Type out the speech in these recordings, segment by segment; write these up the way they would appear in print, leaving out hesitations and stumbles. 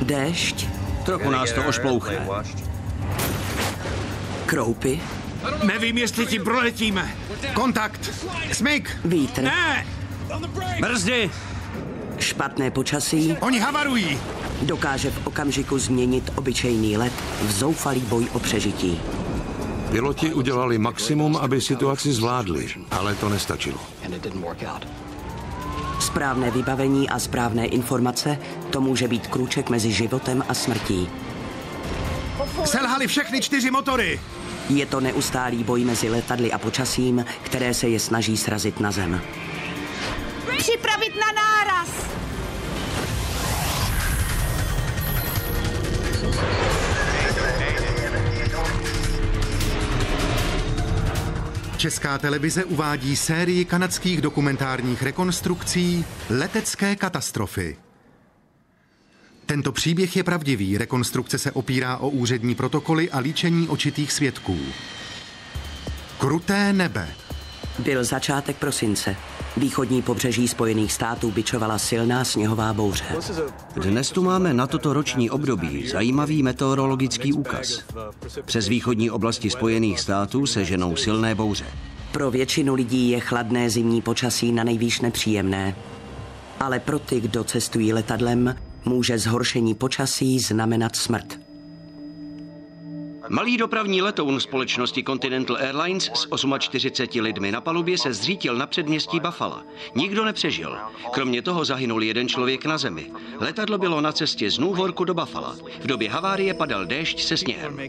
Déšť. Trochu nás to ošplouchne. Kroupy. Nevím, jestli tím proletíme. Kontakt. Smyk. Vítr. Ne. Brzdy! Špatné počasí. Oni havarují. Dokáže v okamžiku změnit obyčejný let v zoufalý boj o přežití. Piloti udělali maximum, aby situaci zvládli, ale to nestačilo. Správné vybavení a správné informace, to může být krůček mezi životem a smrtí. Selhali všechny 4 motory. Je to neustálý boj mezi letadly a počasím, které se je snaží srazit na zem. Připravit na náraz! Česká televize uvádí sérii kanadských dokumentárních rekonstrukcí Letecké katastrofy. Tento příběh je pravdivý, rekonstrukce se opírá o úřední protokoly a líčení očitých svědků. Kruté nebe. Byl začátek prosince. Východní pobřeží Spojených států bičovala silná sněhová bouře. Dnes tu máme na toto roční období zajímavý meteorologický úkaz. Přes východní oblasti Spojených států se ženou silné bouře. Pro většinu lidí je chladné zimní počasí na nejvýš nepříjemné. Ale pro ty, kdo cestují letadlem, může zhoršení počasí znamenat smrt. Malý dopravní letoun společnosti Continental Airlines s 48 lidmi na palubě se zřítil na předměstí Buffalo. Nikdo nepřežil. Kromě toho zahynul jeden člověk na zemi. Letadlo bylo na cestě z New Yorku do Buffalo. V době havárie padal déšť se sněhem.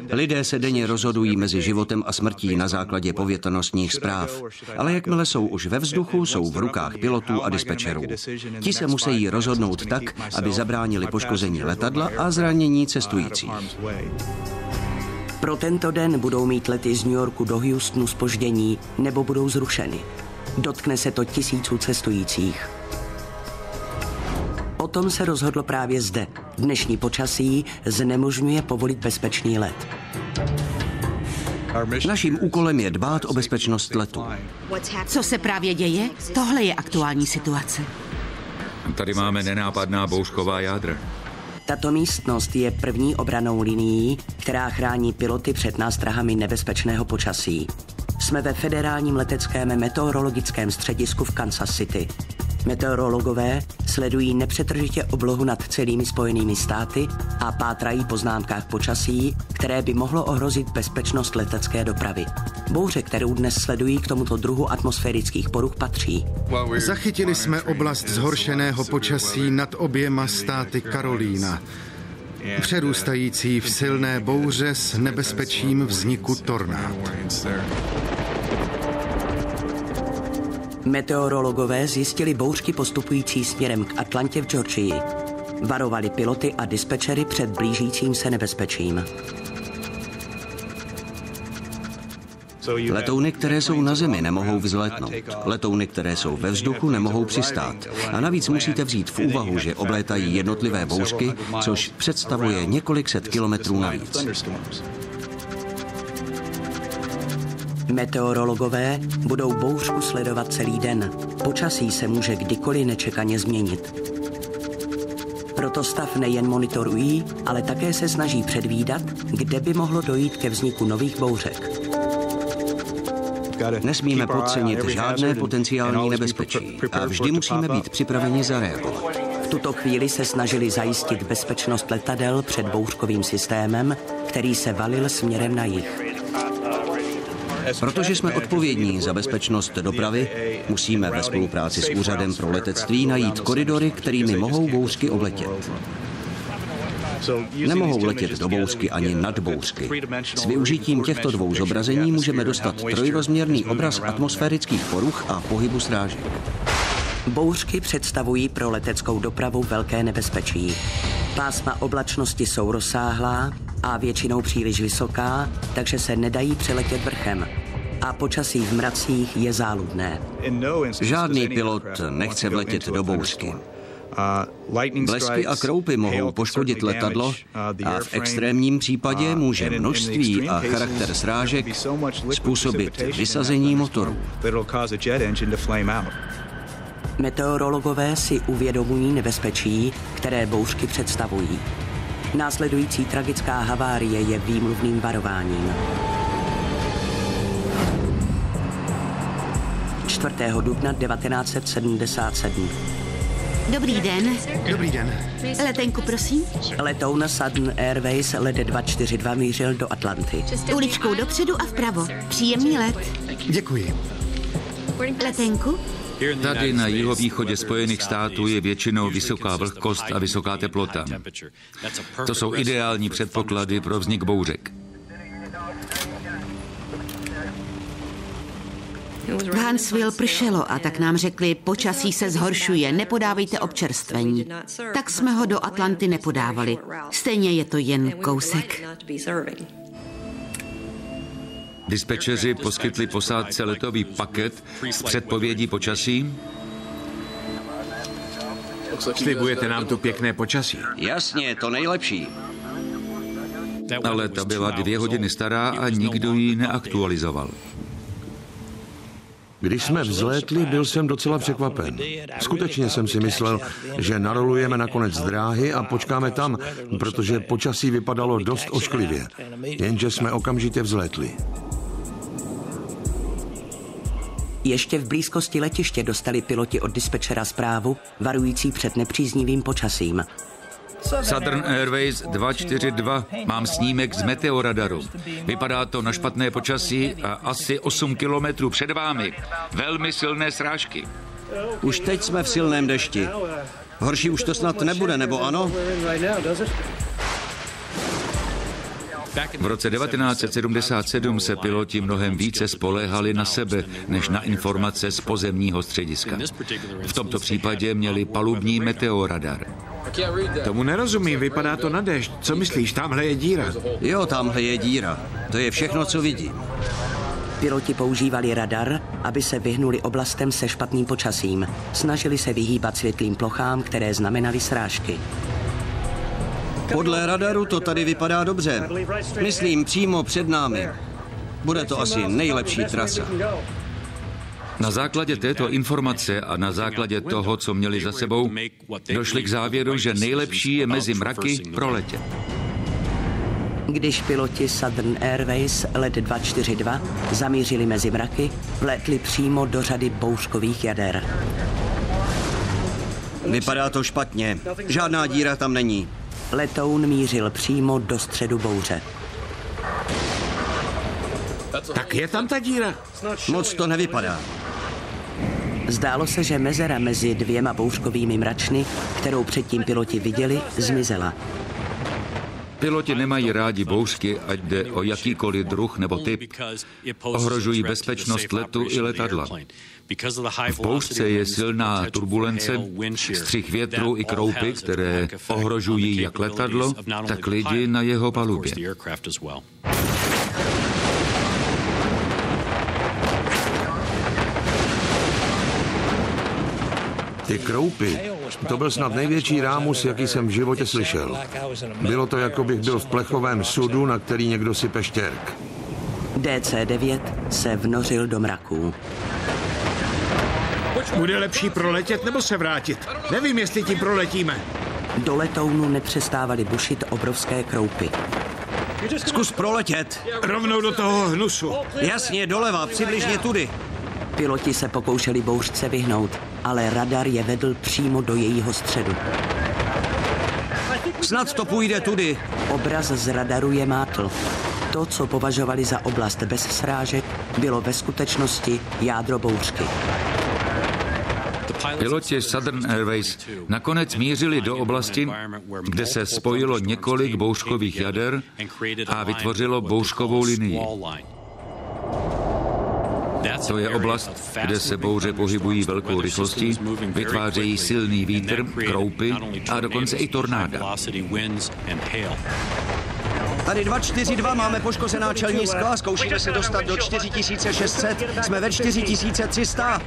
Lidé se denně rozhodují mezi životem a smrtí na základě povětrnostních zpráv. Ale jakmile jsou už ve vzduchu, jsou v rukách pilotů a dispečerů. Ti se musí rozhodnout tak, aby zabránili poškození letadla a zranění cestujících. Pro tento den budou mít lety z New Yorku do Houstonu zpoždění nebo budou zrušeny. Dotkne se to tisíců cestujících. O tom se rozhodlo právě zde. Dnešní počasí znemožňuje povolit bezpečný let. Naším úkolem je dbát o bezpečnost letu. Co se právě děje? Tohle je aktuální situace. Tady máme nenápadná bouřková jádra. Tato místnost je první obrannou linií, která chrání piloty před nástrahami nebezpečného počasí. Jsme ve federálním leteckém meteorologickém středisku v Kansas City. Meteorologové sledují nepřetržitě oblohu nad celými Spojenými státy a pátrají po známkách počasí, které by mohlo ohrozit bezpečnost letecké dopravy. Bouře, kterou dnes sledují, k tomuto druhu atmosférických poruch patří. Zachytili jsme oblast zhoršeného počasí nad oběma státy Karolína, přerůstající v silné bouře s nebezpečím vzniku tornád. Meteorologové zjistili bouřky postupující směrem k Atlantě v Georgii. Varovali piloty a dispečery před blížícím se nebezpečím. Letouny, které jsou na zemi, nemohou vzlétnout. Letouny, které jsou ve vzduchu, nemohou přistát. A navíc musíte vzít v úvahu, že oblétají jednotlivé bouřky, což představuje několik set kilometrů navíc. Meteorologové budou bouřku sledovat celý den. Počasí se může kdykoliv nečekaně změnit. Proto stav nejen monitorují, ale také se snaží předvídat, kde by mohlo dojít ke vzniku nových bouřek. Nesmíme podcenit žádné potenciální nebezpečí a vždy musíme být připraveni zareagovat. V tuto chvíli se snažili zajistit bezpečnost letadel před bouřkovým systémem, který se valil směrem na jih. Protože jsme odpovědní za bezpečnost dopravy, musíme ve spolupráci s Úřadem pro letectví najít koridory, kterými mohou bouřky obletět. Nemohou letět do bouřky ani nad bouřky. S využitím těchto dvou zobrazení můžeme dostat trojrozměrný obraz atmosférických poruch a pohybu srážek. Bouřky představují pro leteckou dopravu velké nebezpečí. Pásma oblačnosti jsou rozsáhlá a většinou příliš vysoká, takže se nedají přeletět vrchem. A počasí v mracích je záludné. Žádný pilot nechce vletět do bouřky. Blesky a kroupy mohou poškodit letadlo a v extrémním případě může množství a charakter srážek způsobit vysazení motoru. Meteorologové si uvědomují nebezpečí, které bouřky představují. Následující tragická havárie je výmluvným varováním. 4. dubna 1977. Dobrý den. Dobrý den. Letenku, prosím. Letoun Southern Airways let 242 mířil do Atlanty. Uličkou dopředu a vpravo. Příjemný let. Děkuji. Letenku? Tady na jihovýchodě Spojených států je většinou vysoká vlhkost a vysoká teplota. To jsou ideální předpoklady pro vznik bouřek. V Huntsville pršelo a tak nám řekli, počasí se zhoršuje, nepodávejte občerstvení. Tak jsme ho do Atlanty nepodávali. Stejně je to jen kousek. Dispečeři poskytli posádce letový paket s předpovědí počasí. Slibujete nám tu pěkné počasí. Jasně, to nejlepší. Ale ta byla 2 hodiny stará a nikdo ji neaktualizoval. Když jsme vzlétli, byl jsem docela překvapen. Skutečně jsem si myslel, že narolujeme na konec dráhy a počkáme tam, protože počasí vypadalo dost ošklivě. Jenže jsme okamžitě vzlétli. Ještě v blízkosti letiště dostali piloti od dispečera zprávu varující před nepříznivým počasím. Southern Airways 242. Mám snímek z meteoradaru. Vypadá to na špatné počasí a asi 8 kilometrů před vámi. Velmi silné srážky. Už teď jsme v silném dešti. Horší už to snad nebude, nebo ano? V roce 1977 se piloti mnohem více spoléhali na sebe, než na informace z pozemního střediska. V tomto případě měli palubní meteoradar. Tomu nerozumím, vypadá to na déšť. Co myslíš, tamhle je díra? Jo, tamhle je díra. To je všechno, co vidím. Piloti používali radar, aby se vyhnuli oblastem se špatným počasím. Snažili se vyhýbat světlým plochám, které znamenaly srážky. Podle radaru to tady vypadá dobře. Myslím přímo před námi. Bude to asi nejlepší trasa. Na základě této informace a na základě toho, co měli za sebou, došli k závěru, že nejlepší je mezi mraky proletět. Když piloti Southern Airways let 242 zamířili mezi mraky, vlétli přímo do řady bouřkových jader. Vypadá to špatně. Žádná díra tam není. Letoun mířil přímo do středu bouře. Tak je tam ta díra? Moc to nevypadá. Zdálo se, že mezera mezi 2 bouřkovými mračny, kterou předtím piloti viděli, zmizela. Piloti nemají rádi bouřky, ať jde o jakýkoliv druh nebo typ. Ohrožují bezpečnost letu i letadla. V bouřce je silná turbulence, střih větru i kroupy, které ohrožují jak letadlo, tak lidi na jeho palubě. Ty kroupy, to byl snad největší rámus, jaký jsem v životě slyšel. Bylo to, jako bych byl v plechovém sudu, na který někdo sype štěrk. DC-9 se vnořil do mraků. Bude lepší proletět nebo se vrátit? Nevím, jestli tím proletíme. Do letounu nepřestávaly bušit obrovské kroupy. Zkus proletět. Rovnou do toho hnusu. Jasně, doleva, přibližně tudy. Piloti se pokoušeli bouřce vyhnout, ale radar je vedl přímo do jejího středu. Snad to půjde tudy. Obraz z radaru je mátl. To, co považovali za oblast bez srážek, bylo ve skutečnosti jádro bouřky. Piloti Southern Airways nakonec mířili do oblasti, kde se spojilo několik bouřkových jader a vytvořilo bouřkovou linii. To je oblast, kde se bouře pohybují velkou rychlostí, vytvářejí silný vítr, kroupy a dokonce i tornáda. Tady 242 máme poškozená čelní skla, zkoušíme se dostat do 4600, jsme ve 4300.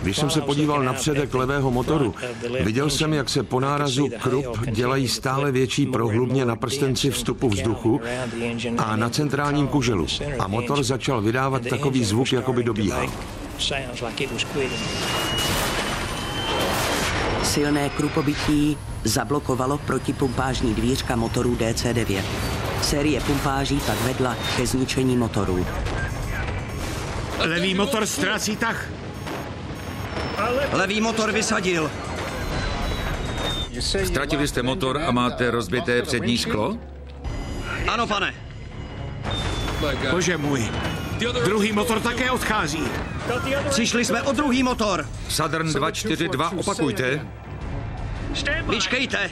Když jsem se podíval na předek levého motoru, viděl jsem, jak se po nárazu krup dělají stále větší prohlubně na prstenci vstupu vzduchu a na centrálním kuželu. A motor začal vydávat takový zvuk, jako by dobíhal. Silné krupobytí zablokovalo protipumpážní dvířka motorů DC-9. Série pumpáží tak vedla ke zničení motorů. Levý motor ztrácí tah. Levý motor vysadil. Ztratili jste motor a máte rozbité přední sklo? Ano, pane. Bože můj. Druhý motor také odchází. Přišli jsme o druhý motor. Southern 242, opakujte. Vyčkejte.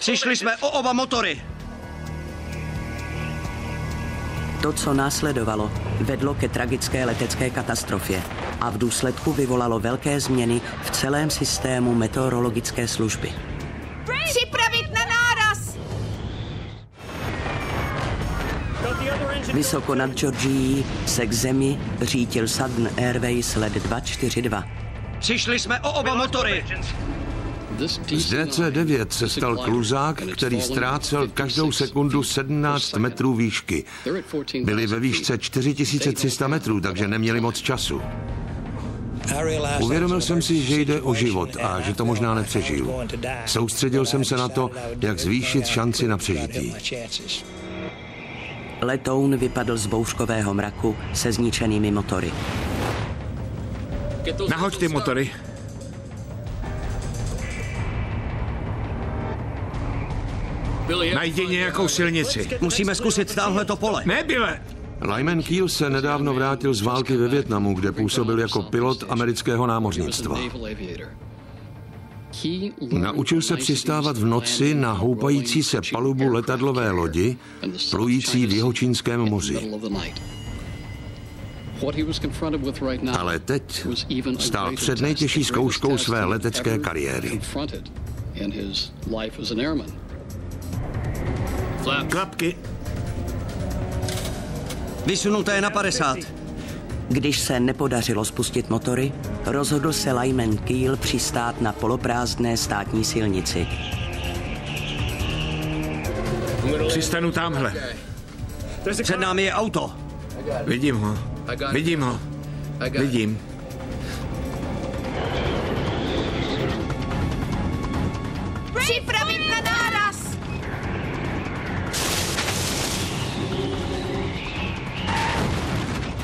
Přišli jsme o oba motory. To, co následovalo, vedlo ke tragické letecké katastrofě a v důsledku vyvolalo velké změny v celém systému meteorologické služby. Připravit na náraz! Vysoko nad Georgií se k zemi řítil Southern Airways let 242. Přišli jsme o oba motory. Z DC-9 se stal kluzák, který ztrácel každou sekundu 17 metrů výšky. Byli ve výšce 4300 metrů, takže neměli moc času. Uvědomil jsem si, že jde o život a že to možná nepřežiju. Soustředil jsem se na to, jak zvýšit šanci na přežití. Letoun vypadl z bouřkového mraku se zničenými motory. Nahoď ty motory. Najdi nějakou silnici. Musíme zkusit támhleto pole. Ne, Bille! Lyman Keel se nedávno vrátil z války ve Vietnamu, kde působil jako pilot amerického námořnictva. Naučil se přistávat v noci na houpající se palubu letadlové lodi, plující v Jihočínském moři. Ale teď stál před nejtěžší zkouškou své letecké kariéry. Klapky. Vysunuté na 50. Když se nepodařilo spustit motory, rozhodl se Lyman Keel přistát na poloprázdné státní silnici. Přistanu tamhle. Před námi je auto. Vidím ho. Vidím ho. Vidím. Připravit na náraz!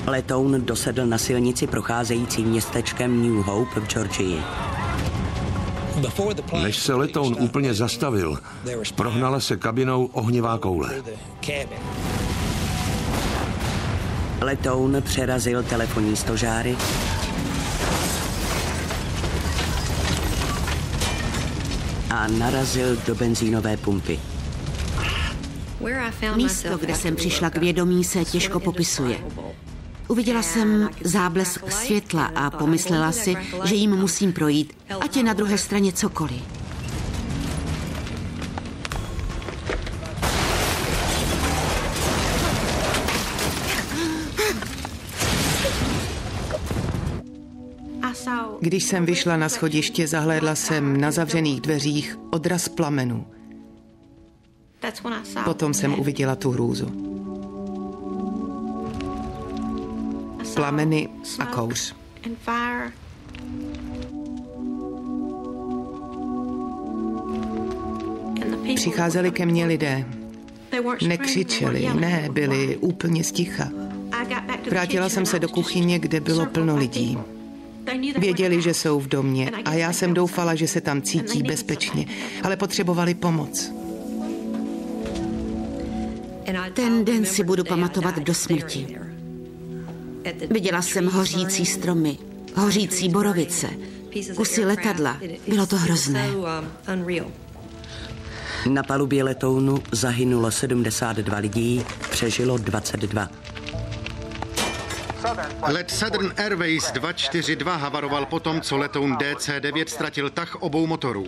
Letoun dosedl na silnici procházející městečkem New Hope v Georgii. Než se letoun úplně zastavil, prohnala se kabinou ohnivá koule. Letoun přerazil telefonní stožáry a narazil do benzínové pumpy. Místo, kde jsem přišla k vědomí, se těžko popisuje. Uviděla jsem záblesk světla a pomyslela si, že jim musím projít, ať je na druhé straně cokoliv. Když jsem vyšla na schodiště, zahlédla jsem na zavřených dveřích odraz plamenů. Potom jsem uviděla tu hrůzu. Plameny a kouř. Přicházeli ke mně lidé. Nekřičeli, ne, byli úplně sticha. Vrátila jsem se do kuchyně, kde bylo plno lidí. Věděli, že jsou v domě a já jsem doufala, že se tam cítí bezpečně, ale potřebovali pomoc. Ten den si budu pamatovat do smrti. Viděla jsem hořící stromy, hořící borovice, kusy letadla. Bylo to hrozné. Na palubě letounu zahynulo 72 lidí, přežilo 22. Let Southern Airways 242 havaroval potom, co letoun DC-9 ztratil tah obou motorů.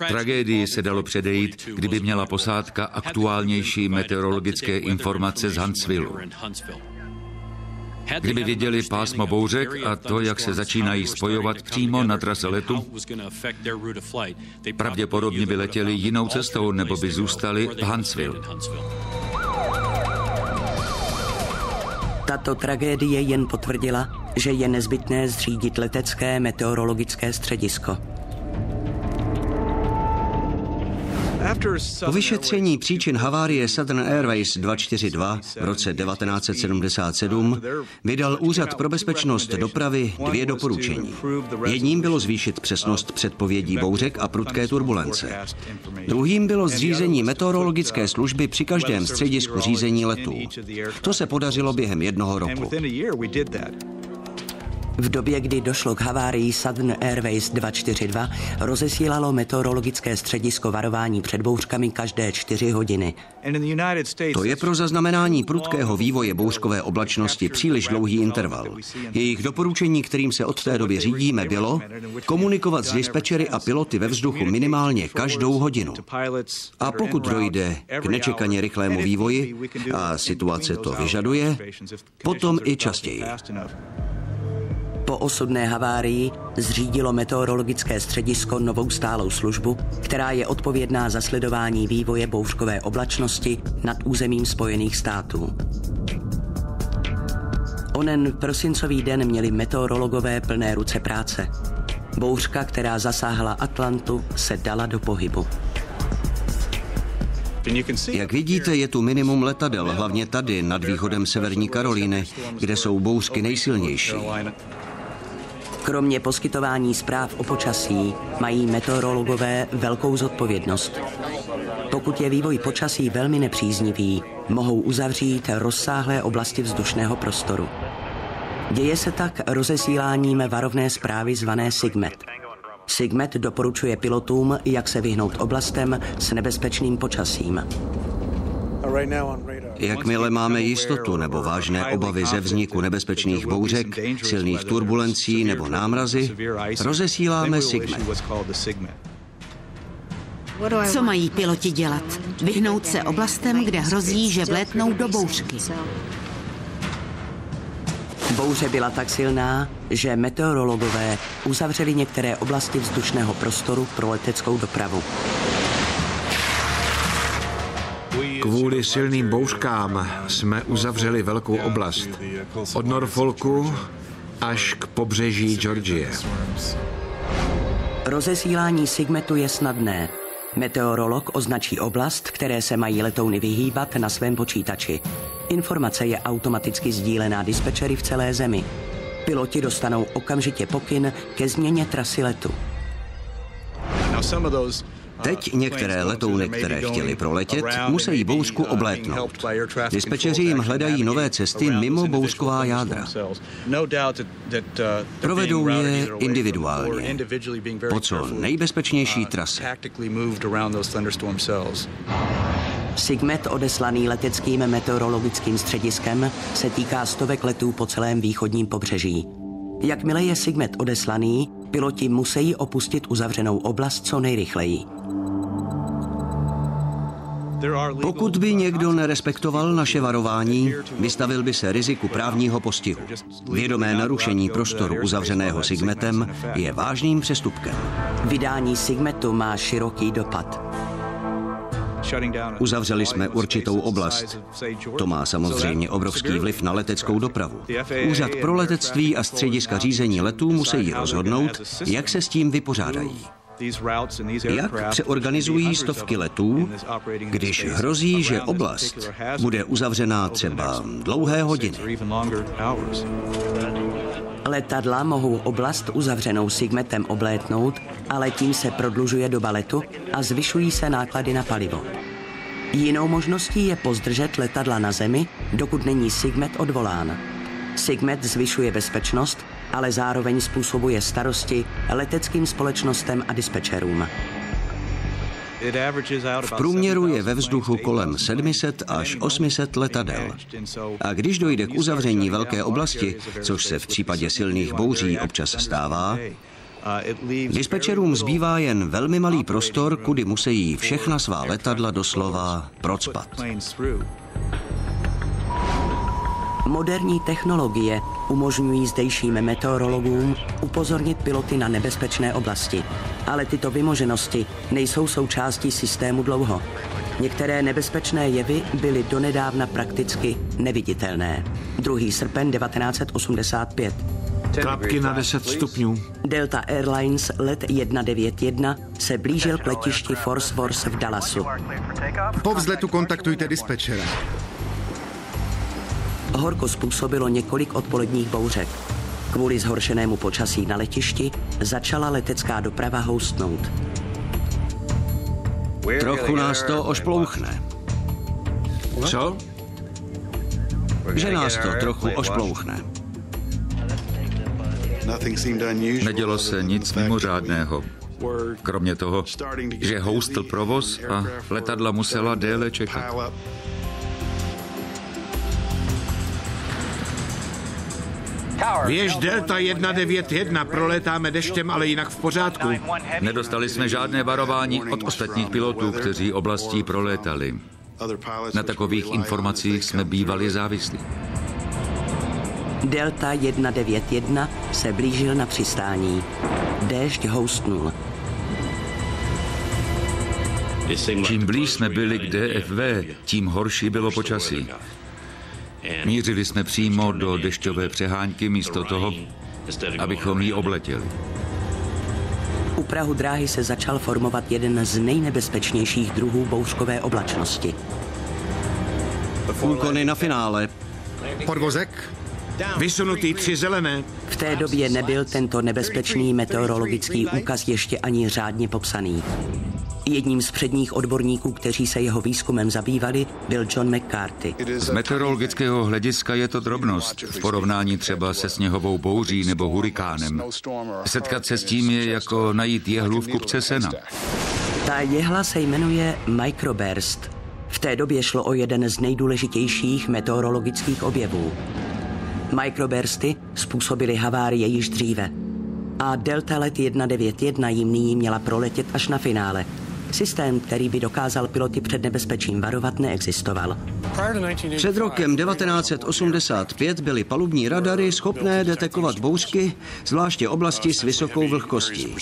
Tragédii se dalo předejít, kdyby měla posádka aktuálnější meteorologické informace z Huntsvilleu. Kdyby viděli pásmo bouřek a to, jak se začínají spojovat přímo na trase letu, pravděpodobně by letěli jinou cestou nebo by zůstali v Huntsville. Tato tragédie jen potvrdila, že je nezbytné zřídit letecké meteorologické středisko. Po vyšetření příčin havárie Southern Airways 242 v roce 1977 vydal Úřad pro bezpečnost dopravy 2 doporučení. Jedním bylo zvýšit přesnost předpovědí bouřek a prudké turbulence. Druhým bylo zřízení meteorologické služby při každém středisku řízení letů. To se podařilo během 1 roku. V době, kdy došlo k havárii Southern Airways 242, rozesílalo meteorologické středisko varování před bouřkami každé 4 hodiny. To je pro zaznamenání prudkého vývoje bouřkové oblačnosti příliš dlouhý interval. Jejich doporučení, kterým se od té doby řídíme, bylo komunikovat s dispečery a piloty ve vzduchu minimálně každou hodinu. A pokud dojde k nečekaně rychlému vývoji, a situace to vyžaduje, potom i častěji. Po osudné havárii zřídilo meteorologické středisko novou stálou službu, která je odpovědná za sledování vývoje bouřkové oblačnosti nad územím Spojených států. Onen prosincový den měli meteorologové plné ruce práce. Bouřka, která zasáhla Atlantu, se dala do pohybu. Jak vidíte, je tu minimum letadel, hlavně tady nad východem Severní Karolíny, kde jsou bouřky nejsilnější. Kromě poskytování zpráv o počasí mají meteorologové velkou zodpovědnost. Pokud je vývoj počasí velmi nepříznivý, mohou uzavřít rozsáhlé oblasti vzdušného prostoru. Děje se tak rozesíláním varovné zprávy zvané SIGMET. SIGMET doporučuje pilotům, jak se vyhnout oblastem s nebezpečným počasím. Jakmile máme jistotu nebo vážné obavy ze vzniku nebezpečných bouřek, silných turbulencí nebo námrazy, rozesíláme SIGMET. Co mají piloti dělat? Vyhnout se oblastem, kde hrozí, že vlétnou do bouřky. Bouře byla tak silná, že meteorologové uzavřeli některé oblasti vzdušného prostoru pro leteckou dopravu. Kvůli silným bouřkám jsme uzavřeli velkou oblast. Od Norfolku až k pobřeží Georgie. Rozesílání SIGMETu je snadné. Meteorolog označí oblast, které se mají letouny vyhýbat na svém počítači. Informace je automaticky sdílená dispečery v celé zemi. Piloti dostanou okamžitě pokyn ke změně trasy letu. Teď některé letouny, které chtěly proletět, musí bouřku oblétnout. Dispečeři jim hledají nové cesty mimo bouřková jádra. Provedou je individuálně, po co nejbezpečnější trase. SIGMET odeslaný leteckým meteorologickým střediskem se týká stovek letů po celém východním pobřeží. Jakmile je SIGMET odeslaný, piloti musí opustit uzavřenou oblast co nejrychleji. Pokud by někdo nerespektoval naše varování, vystavil by se riziku právního postihu. Vědomé narušení prostoru uzavřeného SIGMETem je vážným přestupkem. Vydání SIGMETu má široký dopad. Uzavřeli jsme určitou oblast. To má samozřejmě obrovský vliv na leteckou dopravu. Úřad pro letectví a střediska řízení letů musí rozhodnout, jak se s tím vypořádají. Jak přeorganizují stovky letů, když hrozí, že oblast bude uzavřená třeba dlouhé hodiny. Letadla mohou oblast uzavřenou SIGMETem oblétnout, ale tím se prodlužuje doba letu a zvyšují se náklady na palivo. Jinou možností je pozdržet letadla na zemi, dokud není SIGMET odvolán. SIGMET zvyšuje bezpečnost, ale zároveň způsobuje starosti leteckým společnostem a dispečerům. V průměru je ve vzduchu kolem 700 až 800 letadel. A když dojde k uzavření velké oblasti, což se v případě silných bouří občas stává, dispečerům zbývá jen velmi malý prostor, kudy musí všechna svá letadla doslova procpat. Moderní technologie umožňují zdejším meteorologům upozornit piloty na nebezpečné oblasti. Ale tyto vymoženosti nejsou součástí systému dlouho. Některé nebezpečné jevy byly donedávna prakticky neviditelné. 2. srpen 1985. Klapky na 10 stupňů. Delta Airlines let 191 se blížil k letišti Fort Worth v Dallasu. Po vzletu kontaktujte dispečera. Horko způsobilo několik odpoledních bouřek. Kvůli zhoršenému počasí na letišti začala letecká doprava houstnout. Trochu nás to ošplouchne. Co? Že nás to trochu ošplouchne. Nedělo se nic mimořádného. Kromě toho, že houstl provoz a letadla musela déle čekat. Věž Delta 191, prolétáme deštěm, ale jinak v pořádku. Nedostali jsme žádné varování od ostatních pilotů, kteří oblastí prolétali. Na takových informacích jsme bývali závislí. Delta 191 se blížil na přistání. Déšť houstnul. Čím blíž jsme byli k DFV, tím horší bylo počasí. Mířili jsme přímo do dešťové přehánky místo toho, abychom ji obletěli. U prahu dráhy se začal formovat jeden z nejnebezpečnějších druhů bouřkové oblačnosti. Úkony na finále. Podvozek. Vysunutý 3 zelené. V té době nebyl tento nebezpečný meteorologický úkaz ještě ani řádně popsaný. Jedním z předních odborníků, kteří se jeho výzkumem zabývali, byl John McCarthy. Z meteorologického hlediska je to drobnost v porovnání třeba se sněhovou bouří nebo hurikánem. Setkat se s tím je jako najít jehlu v kupce sena. Ta jehla se jmenuje microburst. V té době šlo o jeden z nejdůležitějších meteorologických objevů. Microbursty způsobily havárie již dříve. A Delta let 191 jim nyní měla proletět až na finále. Systém, který by dokázal piloty před nebezpečím varovat, neexistoval. Před rokem 1985 byly palubní radary schopné detekovat bouřky, zvláště oblasti s vysokou vlhkostí.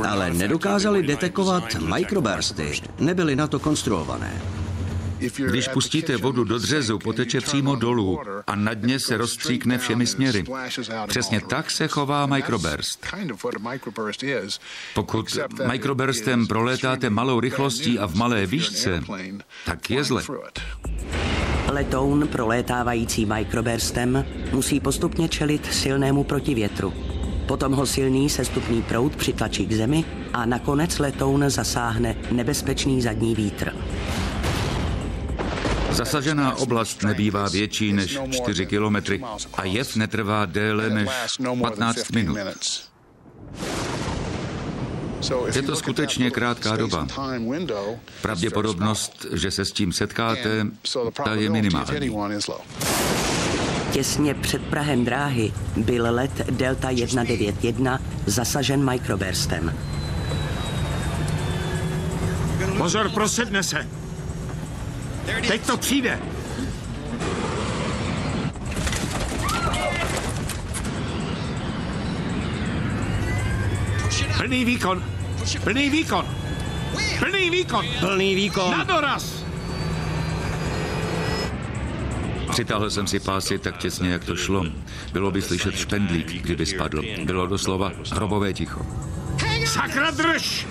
Ale nedokázali detekovat microbursty, nebyly na to konstruované. Když pustíte vodu do dřezu, poteče přímo dolů a na dně se rozstříkne všemi směry. Přesně tak se chová microburst. Pokud microburstem prolétáte malou rychlostí a v malé výšce, tak je zle. Letoun prolétávající microburstem musí postupně čelit silnému protivětru. Potom ho silný sestupný proud přitlačí k zemi a nakonec letoun zasáhne nebezpečný zadní vítr. Zasažená oblast nebývá větší než 4 kilometry a jev netrvá déle než 15 minut. Je to skutečně krátká doba. Pravděpodobnost, že se s tím setkáte, ta je minimální. Těsně před prahem dráhy byl let Delta 191 zasažen microburstem. Pozor, prosedne se. Teď to přijde. Plný výkon. Plný výkon. Plný výkon. Plný výkon. Na doraz. Přitáhl jsem si pásy tak těsně, jak to šlo. Bylo by slyšet špendlík, kdyby spadl. Bylo doslova hrobové ticho. Sakra, drž!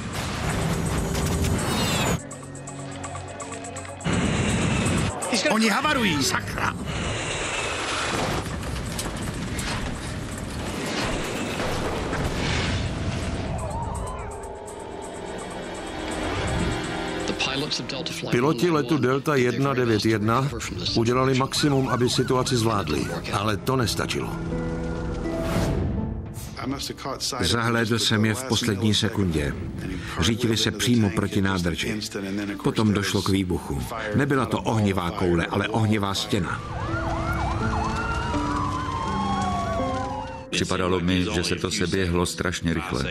Oni havarují. Sakra! Piloti letu Delta 191 udělali maximum, aby situaci zvládli, ale to nestačilo. Zahlédl jsem je v poslední sekundě. Řítili se přímo proti nádrži. Potom došlo k výbuchu. Nebyla to ohnivá koule, ale ohnivá stěna. Připadalo mi, že se to seběhlo strašně rychle.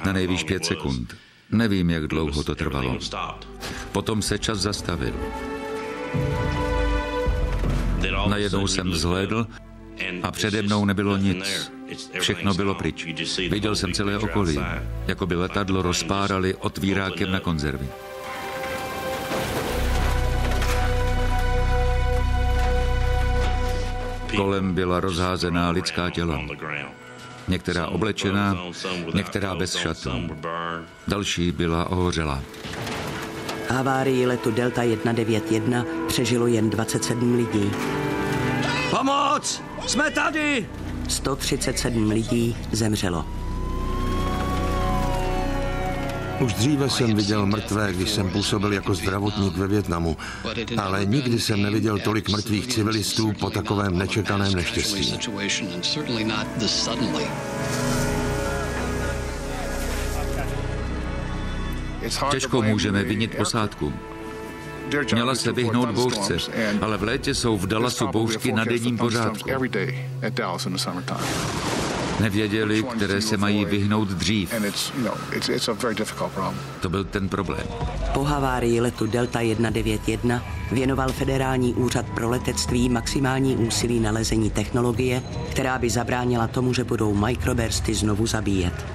Na nejvýš 5 sekund. Nevím, jak dlouho to trvalo. Potom se čas zastavil. Najednou jsem vzhlédl a přede mnou nebylo nic. Všechno bylo pryč. Viděl jsem celé okolí, jako by letadlo rozpárali otvírákem na konzervy. Kolem byla rozházená lidská těla. Některá oblečená, některá bez šatů. Další byla ohořelá. Havárii letu Delta 191 přežilo jen 27 lidí. Pomoc! Jsme tady! 137 lidí zemřelo. Už dříve jsem viděl mrtvé, když jsem působil jako zdravotník ve Vietnamu, ale nikdy jsem neviděl tolik mrtvých civilistů po takovém nečekaném neštěstí. Těžko můžeme vinit posádku. Měla se vyhnout bouřce, ale v létě jsou v Dallasu bouřky na denním pořádku. Nevěděli, které se mají vyhnout dřív. To byl ten problém. Po havárii letu Delta 191 věnoval Federální úřad pro letectví maximální úsilí nalezení technologie, která by zabránila tomu, že budou microbursty znovu zabíjet.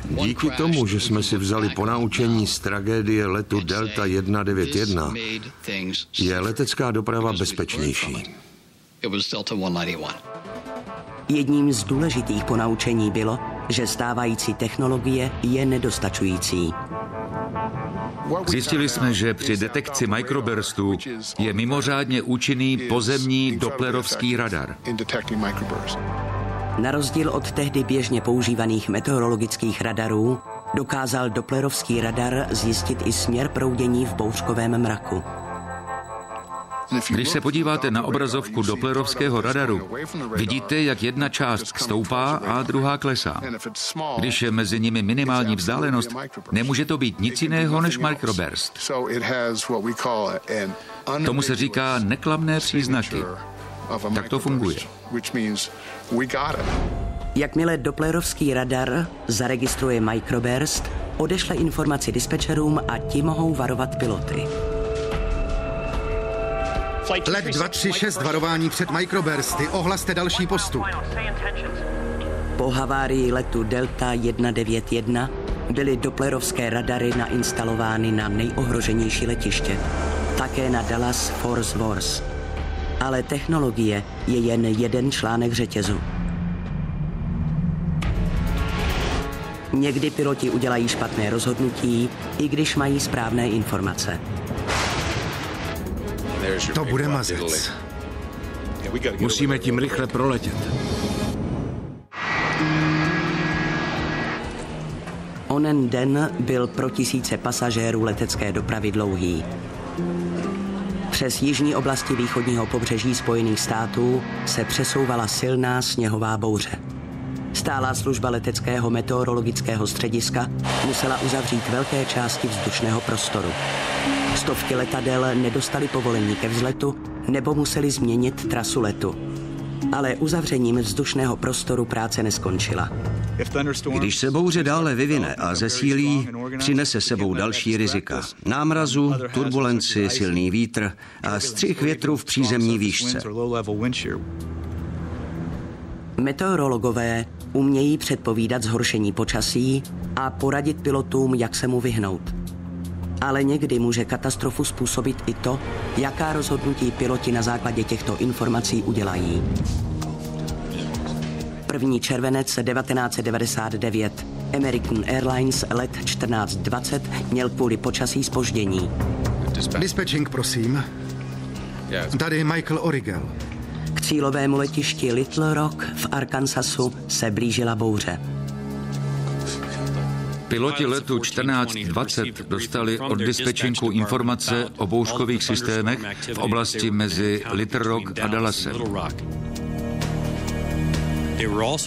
Díky tomu, že jsme si vzali ponaučení z tragédie letu Delta 191, je letecká doprava bezpečnější. Jedním z důležitých ponaučení bylo, že stávající technologie je nedostačující. Zjistili jsme, že při detekci microburstů je mimořádně účinný pozemní dopplerovský radar. Na rozdíl od tehdy běžně používaných meteorologických radarů, dokázal dopplerovský radar zjistit i směr proudění v bouřkovém mraku. Když se podíváte na obrazovku dopplerovského radaru, vidíte, jak jedna část stoupá a druhá klesá. Když je mezi nimi minimální vzdálenost, nemůže to být nic jiného než microburst. Tomu se říká neklamné příznaky. Tak to funguje. Jakmile dopplerovský radar zaregistruje microburst, odešle informaci dispečerům a ti mohou varovat piloty. Let 236 varování před microbursty. Ohlaste další postup. Po havárii letu Delta 191 byly dopplerovské radary nainstalovány na nejohroženější letiště. Také na Dallas Fort Worth. Ale technologie je jen jeden článek řetězu. Někdy piloti udělají špatné rozhodnutí, i když mají správné informace. To bude mazec. Musíme tím rychle proletět. Onen den byl pro tisíce pasažérů letecké dopravy dlouhý. Přes jižní oblasti východního pobřeží Spojených států se přesouvala silná sněhová bouře. Stálá služba leteckého meteorologického střediska musela uzavřít velké části vzdušného prostoru. Stovky letadel nedostaly povolení ke vzletu nebo museli změnit trasu letu. Ale uzavřením vzdušného prostoru práce neskončila. Když se bouře dále vyvine a zesílí, přinese sebou další rizika. Námrazu, turbulenci, silný vítr a střih větru v přízemní výšce. Meteorologové umějí předpovídat zhoršení počasí a poradit pilotům, jak se mu vyhnout. Ale někdy může katastrofu způsobit i to, jaká rozhodnutí piloti na základě těchto informací udělají. 1. červenec 1999. American Airlines let 1420 měl kvůli počasí zpoždění. Dispatching, prosím. Tady Michael Origel. K cílovému letišti Little Rock v Arkansasu se blížila bouře. Piloti letu 1420 dostali od dispečinku informace o bouřkových systémech v oblasti mezi Little Rock a Dallasem.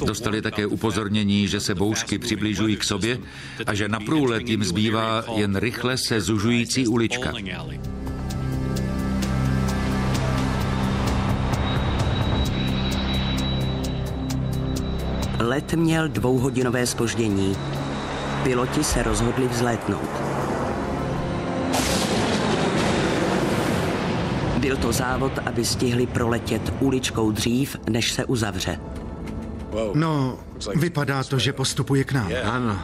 Dostali také upozornění, že se bouřky přibližují k sobě a že na průlet jim zbývá jen rychle se zužující ulička. Let měl 2hodinové zpoždění. Piloti se rozhodli vzlétnout. Byl to závod, aby stihli proletět uličkou dřív, než se uzavře. No, vypadá to, že postupuje k nám. Ano.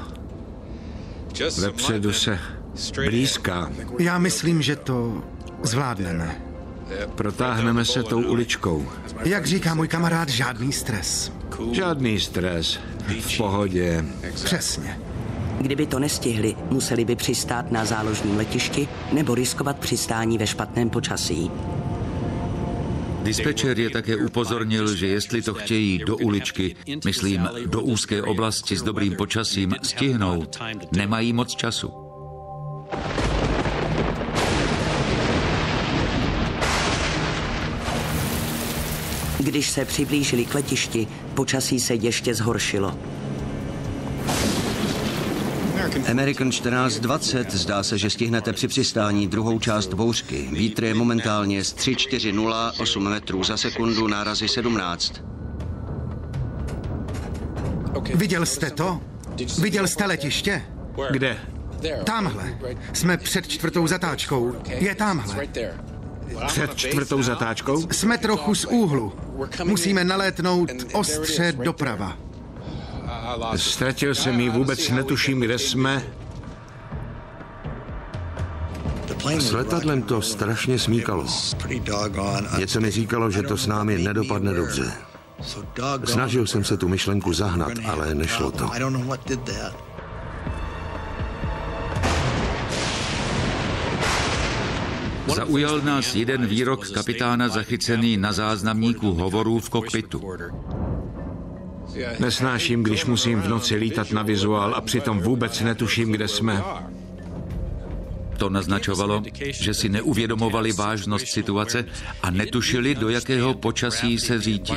Vepředu se blízká. Já myslím, že to zvládneme. Protáhneme se tou uličkou. Jak říká můj kamarád, žádný stres. Žádný stres. V pohodě. Přesně. Kdyby to nestihli, museli by přistát na záložním letišti nebo riskovat přistání ve špatném počasí. Dispečer je také upozornil, že jestli to chtějí do uličky, myslím do úzké oblasti s dobrým počasím, stihnout, nemají moc času. Když se přiblížili k letišti, počasí se ještě zhoršilo. American 1420, zdá se, že stihnete při přistání druhou část bouřky. Vítr je momentálně z 340, 8 metrů za sekundu, nárazy 17. Viděl jste to? Viděl jste letiště? Kde? Tamhle. Jsme před 4. zatáčkou. Je tamhle. Před 4. zatáčkou? Jsme trochu z úhlu. Musíme nalétnout ostře doprava. Ztratil jsem ji, vůbec netuším, kde jsme. S letadlem to strašně smíkalo. Něco mi říkalo, že to s námi nedopadne dobře. Snažil jsem se tu myšlenku zahnat, ale nešlo to. Zaujal nás jeden výrok kapitána zachycený na záznamníku hovorů v kokpitu. Nesnáším, když musím v noci lítat na vizuál a přitom vůbec netuším, kde jsme. To naznačovalo, že si neuvědomovali vážnost situace a netušili, do jakého počasí se řítí.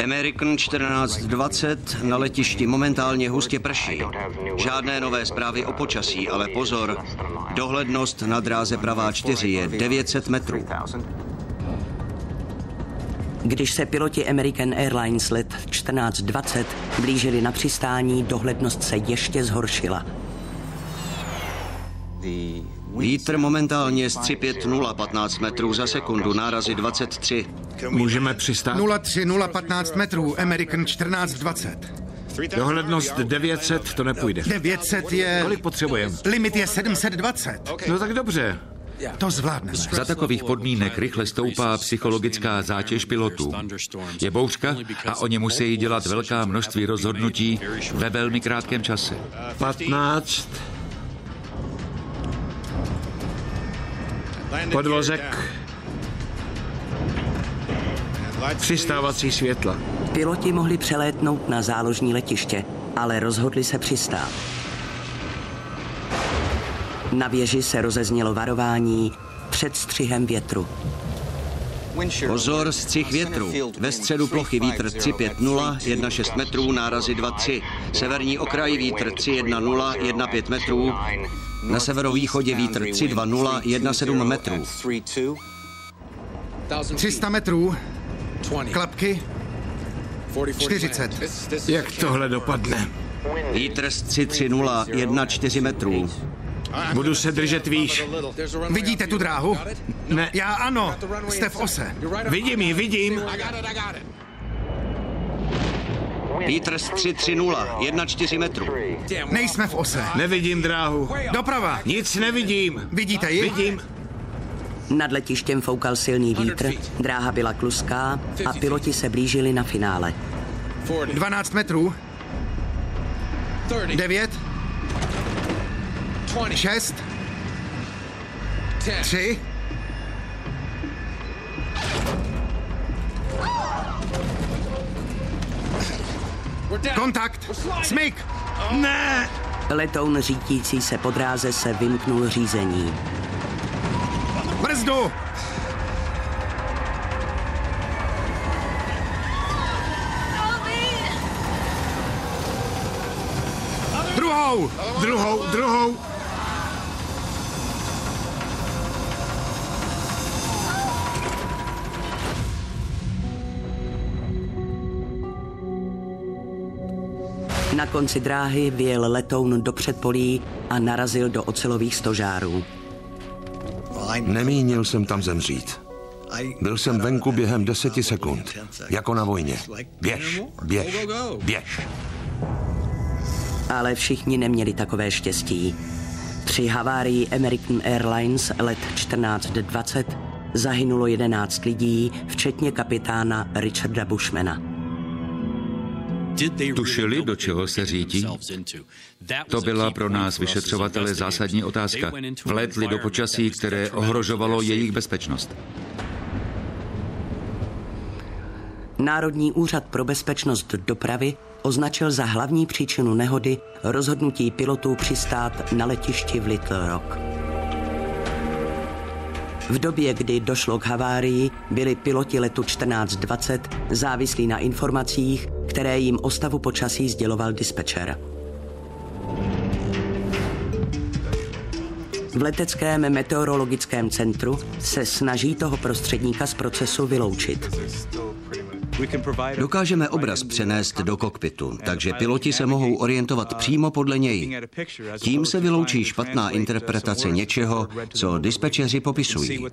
American 1420, na letišti momentálně hustě prší. Žádné nové zprávy o počasí, ale pozor, dohlednost na dráze pravá 4 je 900 metrů. Když se piloti American Airlines let 1420 blížili na přistání, dohlednost se ještě zhoršila. Vítr momentálně z 350, 15 metrů za sekundu, nárazy 23. Můžeme přistát? 03015 metrů, American 1420. Dohlednost 900, to nepůjde. 900 je... Kolik potřebujeme? Limit je 720. No tak dobře. To zvládneme. Za takových podmínek rychle stoupá psychologická zátěž pilotů. Je bouřka a oni musí dělat velká množství rozhodnutí ve velmi krátkém čase. 15. Podvozek. Přistávací světla. Piloti mohli přelétnout na záložní letiště, ale rozhodli se přistát. Na věži se rozeznělo varování před střihem větru. Pozor, střih větru. Ve středu plochy vítr 350, 16 metrů, nárazy 23. Severní okraj vítr 310, 15 metrů. Na severovýchodě vítr 320, 17 metrů. 300 metrů. Klapky. 40. Jak tohle dopadne? Vítr z 330, 14 metrů. Budu se držet výš. Vidíte tu dráhu? Ne. Já ano. Jste v ose. Vidím ji, vidím. Vítr z 330, 14 metrů. Nejsme v ose. Nevidím dráhu. Doprava. Nic nevidím. Vidíte ji? Vidím. Nad letištěm foukal silný vítr, dráha byla kluská a piloti se blížili na finále. 12 metrů. 9. 6. 3. Kontakt. Smyk. Ne. Letoun řítící se po dráze se vymknul řízení. Brzdu. Druhou. Na konci dráhy vyjel letoun do předpolí a narazil do ocelových stožárů. Nemínil jsem tam zemřít. Byl jsem venku během 10 sekund, jako na vojně. Běž, běž, běž. Ale všichni neměli takové štěstí. Při havárii American Airlines let 1420 zahynulo 11 lidí, včetně kapitána Richarda Bushmana. Tušili, do čeho se řítí? To byla pro nás vyšetřovatele zásadní otázka. Vlétli do počasí, které ohrožovalo jejich bezpečnost. Národní úřad pro bezpečnost dopravy označil za hlavní příčinu nehody rozhodnutí pilotů přistát na letišti v Little Rock. V době, kdy došlo k havárii, byli piloti letu 1420 závislí na informacích, které jim o stavu počasí sděloval dispečer. V leteckém meteorologickém centru se snaží toho prostředníka z procesu vyloučit. Dokážeme obraz přenést do kokpitu, takže piloti se mohou orientovat přímo podle něj. Tím se vyloučí špatná interpretace něčeho, co dispečeři popisují.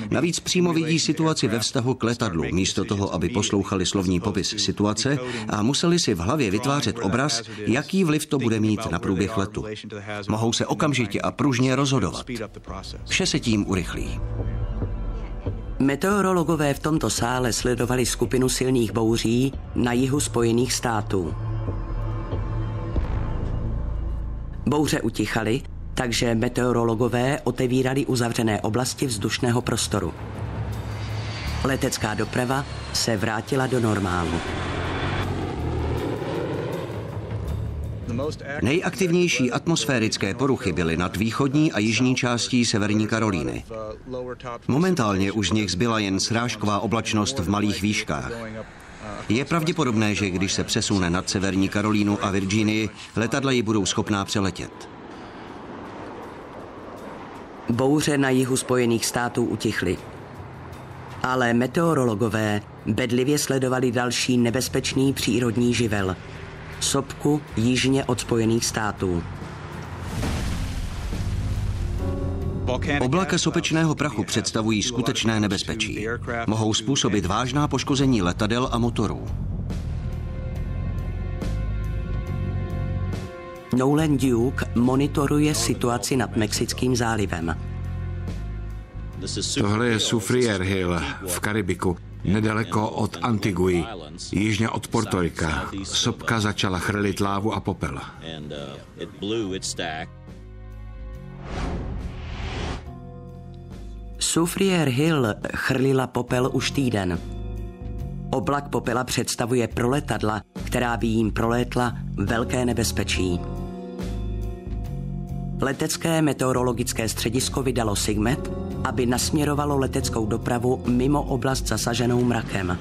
Navíc přímo vidí situaci ve vztahu k letadlu, místo toho, aby poslouchali slovní popis situace a museli si v hlavě vytvářet obraz, jaký vliv to bude mít na průběh letu. Mohou se okamžitě a pružně rozhodovat. Vše se tím urychlí. Meteorologové v tomto sále sledovali skupinu silných bouří na jihu Spojených států. Bouře utichaly, takže meteorologové otevírali uzavřené oblasti vzdušného prostoru. Letecká doprava se vrátila do normálu. Nejaktivnější atmosférické poruchy byly nad východní a jižní částí Severní Karolíny. Momentálně už z nich zbyla jen srážková oblačnost v malých výškách. Je pravděpodobné, že když se přesune nad Severní Karolínu a Virginii, letadla ji budou schopná přeletět. Bouře na jihu Spojených států utichly. Ale meteorologové bedlivě sledovali další nebezpečný přírodní živel – sopku jižně od Spojených států. Oblaka sopečného prachu představují skutečné nebezpečí. Mohou způsobit vážná poškození letadel a motorů. Nolan Duke monitoruje situaci nad Mexickým zálivem. Tohle je Soufriere Hill v Karibiku, nedaleko od Antiguy, jižně od Portorika. Sopka začala chrlit lávu a popel. Soufriere Hill chrlila popel už týden. Oblak popela představuje pro letadla, která by jim prolétla, velké nebezpečí. Letecké meteorologické středisko vydalo SIGMET, aby nasměrovalo leteckou dopravu mimo oblast zasaženou mrakem.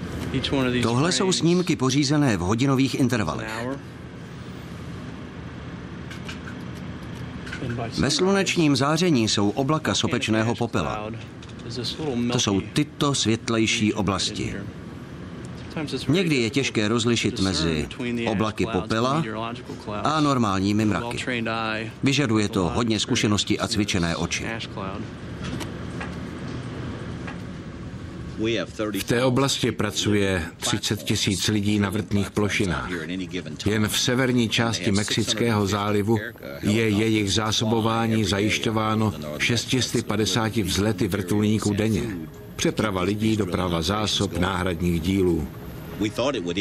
Tohle jsou snímky pořízené v hodinových intervalech. Ve slunečním záření jsou oblaka sopečného popela. To jsou tyto světlejší oblasti. Někdy je těžké rozlišit mezi oblaky popela a normálními mraky. Vyžaduje to hodně zkušeností a cvičené oči. V té oblasti pracuje 30 000 lidí na vrtných plošinách. Jen v severní části Mexického zálivu je jejich zásobování zajišťováno 650 vzlety vrtulníků denně. Přeprava lidí, doprava zásob, náhradních dílů.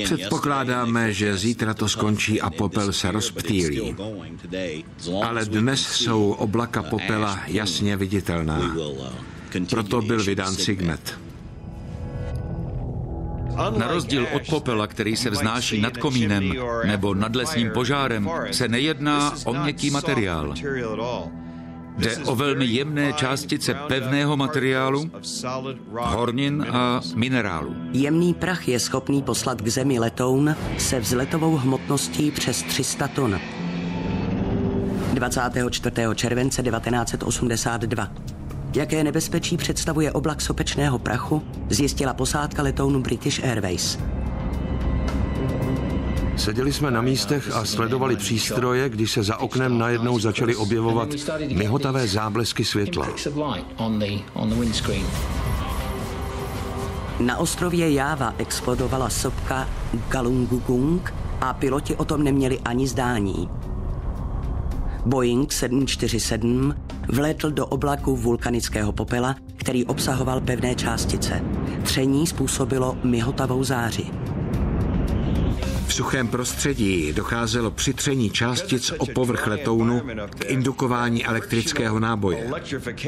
Předpokládáme, že zítra to skončí a popel se rozptýlí. Ale dnes jsou oblaka popela jasně viditelná. Proto byl vydán SIGMET. Na rozdíl od popela, který se vznáší nad komínem nebo nad lesním požárem, se nejedná o měkký materiál. Jde o velmi jemné částice pevného materiálu, hornin a minerálu. Jemný prach je schopný poslat k zemi letoun se vzletovou hmotností přes 300 tun. 24. července 1982. Jaké nebezpečí představuje oblak sopečného prachu, zjistila posádka letounu British Airways. Seděli jsme na místech a sledovali přístroje, když se za oknem najednou začaly objevovat mihotavé záblesky světla. Na ostrově Jáva explodovala sopka Galunggung a piloti o tom neměli ani zdání. Boeing 747 vlétl do oblaku vulkanického popela, který obsahoval pevné částice. Tření způsobilo mihotavou záři. V suchém prostředí docházelo při tření částic o povrch letounu k indukování elektrického náboje.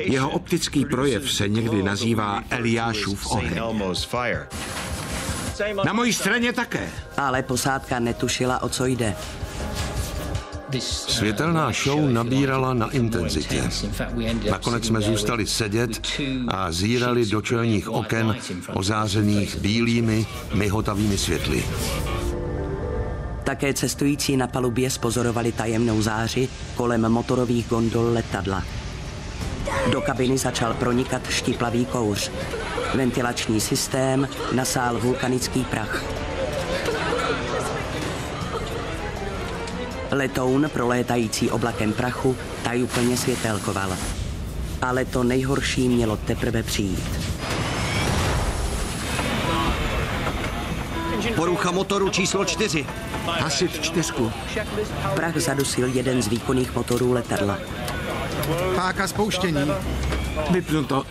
Jeho optický projev se někdy nazývá Eliášův oheň. Na mojí straně také. Ale posádka netušila, o co jde. Světelná show nabírala na intenzitě. Nakonec jsme zůstali sedět a zírali do čelních oken ozářených bílými, mihotavými světly. Také cestující na palubě spozorovali tajemnou záři kolem motorových gondol letadla. Do kabiny začal pronikat štiplavý kouř. Ventilační systém nasál vulkanický prach. Letoun, prolétající oblakem prachu, tajuplně světélkoval. Ale to nejhorší mělo teprve přijít. Porucha motoru číslo 4. Hasit 4. Prach zadusil jeden z výkonných motorů letadla. Páka spouštění. Vypnuto.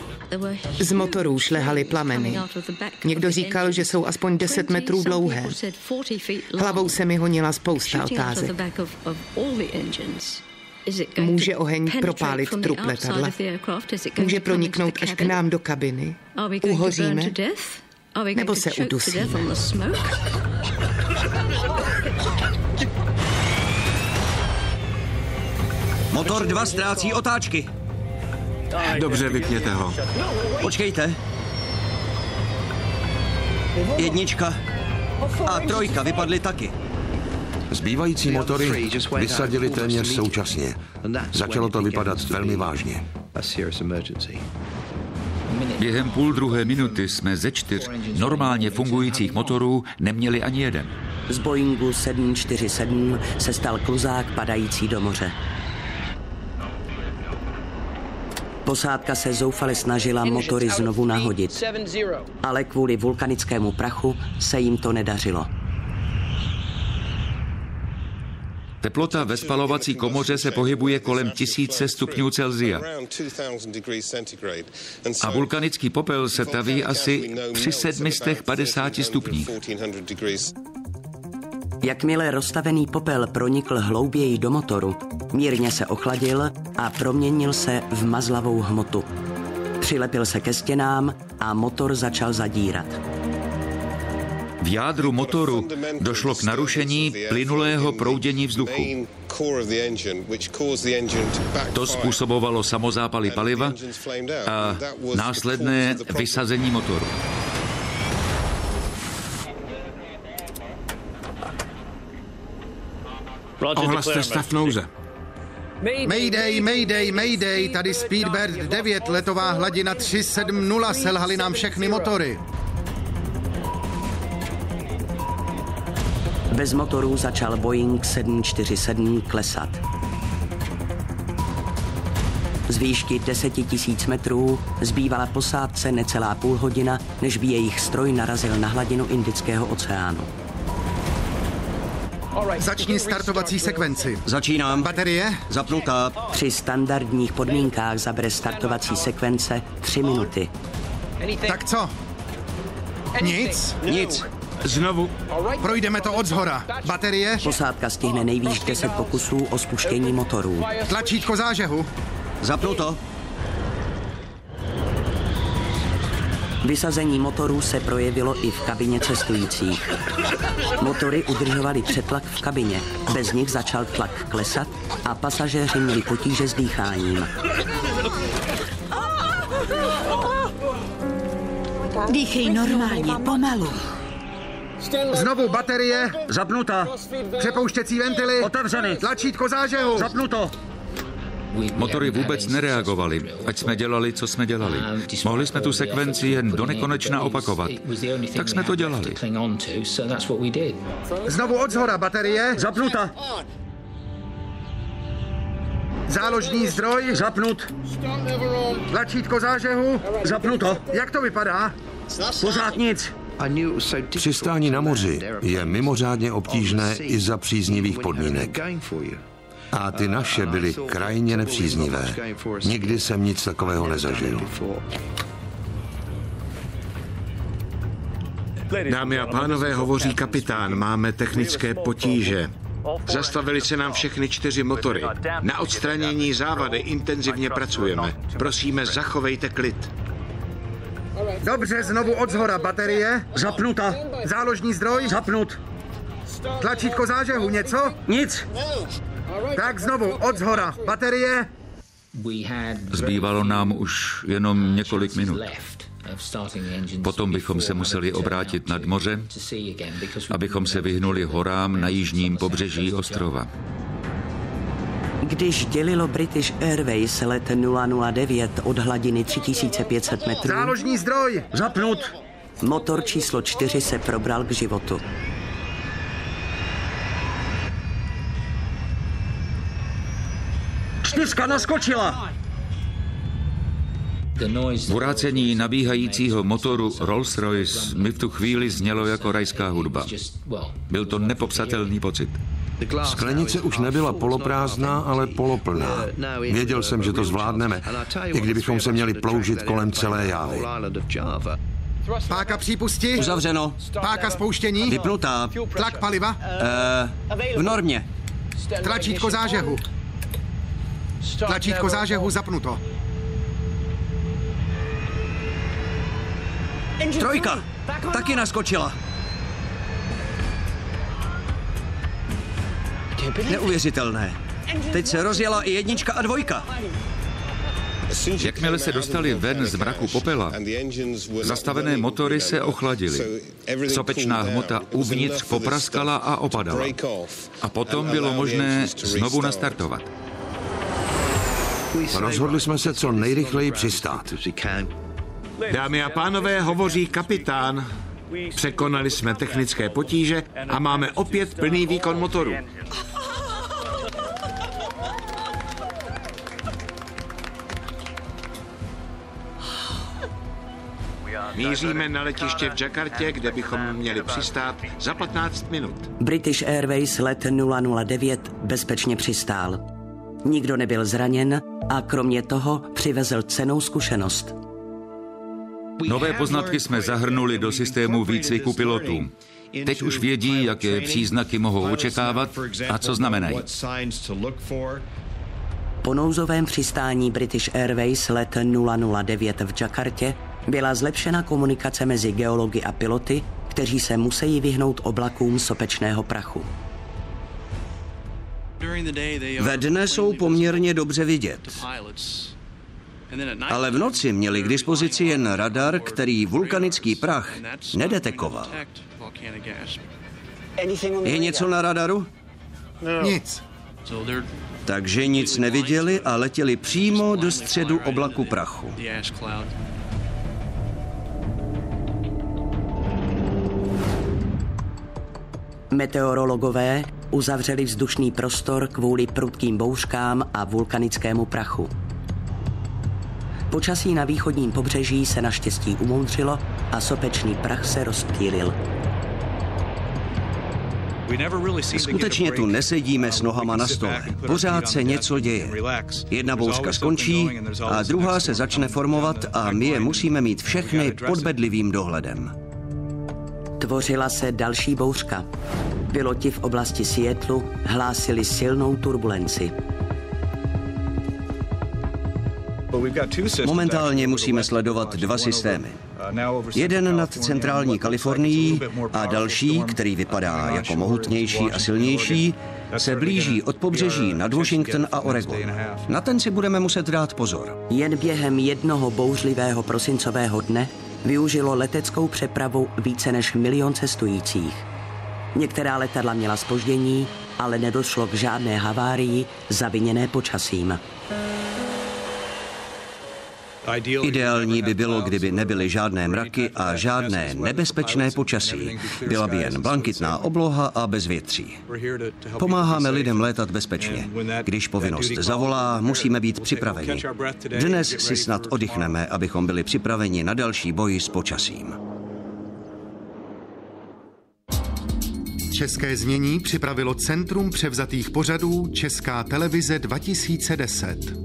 Z motorů šlehaly plameny. Někdo říkal, že jsou aspoň 10 metrů dlouhé. Hlavou se mi honila spousta otázek. Může oheň propálit trup letadla? Může proniknout až k nám do kabiny? Uhoříme? Nebo se udusíme? Motor 2 ztrácí otáčky. Dobře, vypněte ho. Počkejte. 1 a 3 vypadly taky. Zbývající motory vysadili téměř současně. Začalo to vypadat velmi vážně. Během 1,5 minuty jsme ze 4 normálně fungujících motorů neměli ani jeden. Z Boeingu 747 se stal kluzák padající do moře. Posádka se zoufale snažila motory znovu nahodit, ale kvůli vulkanickému prachu se jim to nedařilo. Teplota ve spalovací komoře se pohybuje kolem 1000 stupňů Celsia. A vulkanický popel se taví asi při 750 stupních. Jakmile roztavený popel pronikl hlouběji do motoru, mírně se ochladil a proměnil se v mazlavou hmotu. Přilepil se ke stěnám a motor začal zadírat. V jádru motoru došlo k narušení plynulého proudění vzduchu. To způsobovalo samozápaly paliva a následné vysazení motoru. Ohlaste stav nouze. Mayday, mayday, mayday, tady Speedbird 9, letová hladina 370, selhaly nám všechny motory. Bez motorů začal Boeing 747 klesat. Z výšky 10 000 metrů zbývala posádce necelá půl hodina, než by jejich stroj narazil na hladinu Indického oceánu. Začni startovací sekvenci. Začínám. Baterie? Zapnutá. Při standardních podmínkách zabere startovací sekvence 3 minuty. Tak co? Nic? Nic. Znovu. Projdeme to odzhora. Baterie? Posádka stihne nejvýš 10 pokusů o spuštění motorů. Tlačítko zážehu? Zapnuto. Vysazení motorů se projevilo i v kabině cestujících. Motory udržovaly přetlak v kabině. Bez nich začal tlak klesat a pasažéři měli potíže s dýcháním. Dýchej normálně, pomalu. Znovu baterie? Zapnuta. Přepouštěcí ventily? Otevřeny. Tlačítko zážehu? Zapnuto. Motory vůbec nereagovaly, ať jsme dělali, co jsme dělali. Mohli jsme tu sekvenci jen do nekonečna opakovat. Tak jsme to dělali. Znovu odzhora baterie? Zapnuta. Záložní zdroj? Zapnut. Tlačítko zážehu? Zapnuto. Jak to vypadá? Pořád nic. Přistání na moři je mimořádně obtížné i za příznivých podmínek. A ty naše byly krajně nepříznivé. Nikdy jsem nic takového nezažil. Dámy a pánové, hovoří kapitán, máme technické potíže. Zastavili se nám všechny 4 motory. Na odstranění závady intenzivně pracujeme. Prosíme, zachovejte klid. Dobře, znovu odzhora. Baterie? Zapnuta. Záložní zdroj? Zapnut. Tlačítko zážehu, něco? Nic. Tak znovu odzhora. Baterie? Zbývalo nám už jenom několik minut. Potom bychom se museli obrátit nad moře, abychom se vyhnuli horám na jižním pobřeží ostrova. Když dělilo British Airways let 009 od hladiny 3500 metrů, Záložní zdroj! Zapnut. motor číslo 4 se probral k životu. Čtyřka naskočila. Burácení nabíhajícího motoru Rolls-Royce mi v tu chvíli znělo jako rajská hudba. Byl to nepopsatelný pocit. Sklenice už nebyla poloprázdná, ale poloplná. Věděl jsem, že to zvládneme, i kdybychom se měli ploužit kolem celé Jávy. Páka přípusti? Uzavřeno. Páka spouštění? Vypnutá. Tlak paliva? V normě. Tlačítko zážehu. Tlačítko zážehu zapnuto. Trojka. Taky naskočila. Neuvěřitelné. Teď se rozjela i 1 a 2. Jakmile se dostali ven z mraku popela, zastavené motory se ochladily. Sopečná hmota uvnitř popraskala a opadala. A potom bylo možné znovu nastartovat. Rozhodli jsme se co nejrychleji přistát. Dámy a pánové, hovoří kapitán. Překonali jsme technické potíže a máme opět plný výkon motoru. Míříme na letiště v Jakartě, kde bychom měli přistát za 15 minut. British Airways let 009 bezpečně přistál. Nikdo nebyl zraněn a kromě toho přivezl cennou zkušenost. Nové poznatky jsme zahrnuli do systému výcviku pilotů. Teď už vědí, jaké příznaky mohou očekávat a co znamenají. Po nouzovém přistání British Airways let 009 v Jakartě byla zlepšena komunikace mezi geology a piloty, kteří se musí vyhnout oblakům sopečného prachu. Ve dne jsou poměrně dobře vidět. Ale v noci měli k dispozici jen radar, který vulkanický prach nedetekoval. Je něco na radaru? Nic. Takže nic neviděli a letěli přímo do středu oblaku prachu. Meteorologové uzavřeli vzdušný prostor kvůli prudkým bouřkám a vulkanickému prachu. Počasí na východním pobřeží se naštěstí umoudřilo a sopečný prach se rozptýlil. Skutečně tu nesedíme s nohama na stole. Pořád se něco děje. Jedna bouřka skončí a druhá se začne formovat a my je musíme mít všechny pod bedlivým dohledem. Tvořila se další bouřka. Piloti v oblasti Seattlu hlásili silnou turbulenci. Momentálně musíme sledovat 2 systémy. Jeden nad centrální Kalifornií a další, který vypadá jako mohutnější a silnější, se blíží od pobřeží nad Washington a Oregon. Na ten si budeme muset dát pozor. Jen během jednoho bouřlivého prosincového dne využilo leteckou přepravu více než 1 000 000 cestujících. Některá letadla měla zpoždění, ale nedošlo k žádné havárii zaviněné počasím. Ideální by bylo, kdyby nebyly žádné mraky a žádné nebezpečné počasí. Byla by jen blankitná obloha a bezvětří. Pomáháme lidem létat bezpečně. Když povinnost zavolá, musíme být připraveni. Dnes si snad oddychneme, abychom byli připraveni na další boj s počasím. České znění připravilo Centrum převzatých pořadů Česká televize 2010.